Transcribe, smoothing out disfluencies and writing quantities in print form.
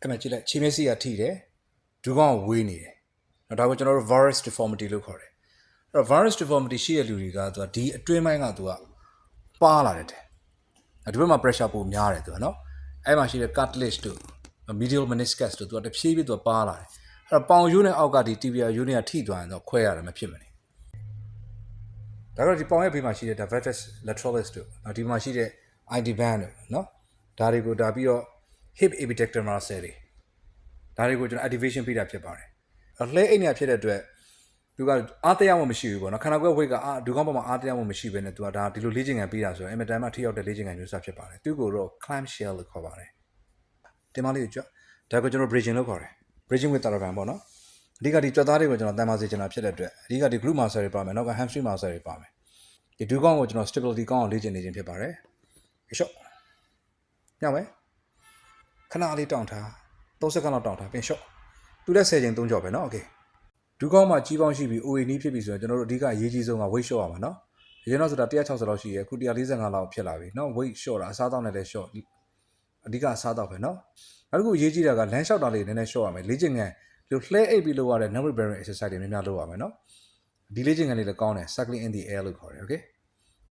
အဲ့မှာကြည့်လိုက်ခြေမျက်စိကထိတယ်ဒူးကောင်းကဝေးနေတယ်နော်ဒါကိုကျွန်တော်တို့ varus deformity လို့ခေါ်တယ်အဲ့တော့ varus deformity ရှိတဲ့လူတွေကသူကဒီအတွင်းပိုင်းကသူကပါလာတယ်ဒီဘက်မှာ pressure ပိုများတယ်သူကနော်အဲ့မှာရှိတဲ့ cartilage တို့ medial meniscus တို့သူကတဖြည်းဖြည်းသူကပါလာတယ်အဲ့တော့ပေါင်ရိုးနဲ့အောက်ကဒီ tibia ရိုးနဲ့ထိသွားရင်တော့ခွဲရတယ်မဖြစ်မနေဒါတော့ဒီပေါင်ရဲ့ဘေးမှာရှိတဲ့ vertex lateralis တို့ဒီမှာရှိတဲ့ id band တို့နော်ဒါတွေကိုဒါပြီးတော့ hip epidectomal cell တွေဒါတွေကိုကျွန်တော် activation ပေးတာဖြစ်ပါတယ်လှဲအိတ်နေဖြစ်တဲ့အတွက်သူကအားတရားမှမရှိဘူးပေါ့နော်ခန္ဓာကိုယ်ဝိတ်ကဒူးကောင်းပေါ်မှာအားတရားမှမရှိဘဲနဲ့သူကဒါဒီလိုလေ့ကျင့်ခံပေးတာဆိုရင်အင်မတန်မှထိရောက်တဲ့လေ့ကျင့်ခံမျိုးစဖြစ်ပါတယ်သူကိုတော့ clam shell လို့ခေါ်ပါတယ်တင်မလေးကိုကြွဒါကိုကျွန်တော် bridging လို့ခေါ်တယ် bridging with therapy ပေါ့နော်အဓိကဒီကြွက်သားတွေကိုကျွန်တော်တန်ပါစေချင်တာဖြစ်တဲ့အတွက်အဓိကဒီ glute muscle တွေပါမယ်နောက်က hamstring muscle တွေပါမယ်ဒီဒူးကောင်းကိုကျွန်တော် stability ကောင်းအောင်လေ့ကျင့်နေခြင်းဖြစ်ပါတယ်ရှော့ညောင်းမယ်ခဏလေးတောင်းထား30စက္ကန့်လောက်တောင်းထားပြင်ရှော့သူလည်း10ချိန်3ကြော်ပဲเนาะโอเคဒူးကောင်းမှာကြီးပေါင်းရှိပြီး OA နီးဖြစ်ပြီဆိုတော့ကျွန်တော်တို့အဓိကအရေးကြီးဆုံးက weight short ရမှာเนาะဒီကျွန်တော်ဆိုတာ160လောက်ရှိရအခု145လောက်ဖြစ်လာပြီเนาะ weight short တာအစားအသောက်နဲ့လည်း short အဓိကအစားအသောက်ပဲเนาะနောက်တစ်ခုအရေးကြီးတာက land short တာလေးနည်းနည်း short ရမယ်လေ့ကျင့်ခန်းဒီလှဲအိပ်ပြီးလုပ်ရတဲ့ nerve bearing exercise တွေများများလုပ်ရမယ်เนาะဒီလေ့ကျင့်ခန်းလေးလည်းကောင်းတယ် cycling in the air လို့ခေါ်တယ် okay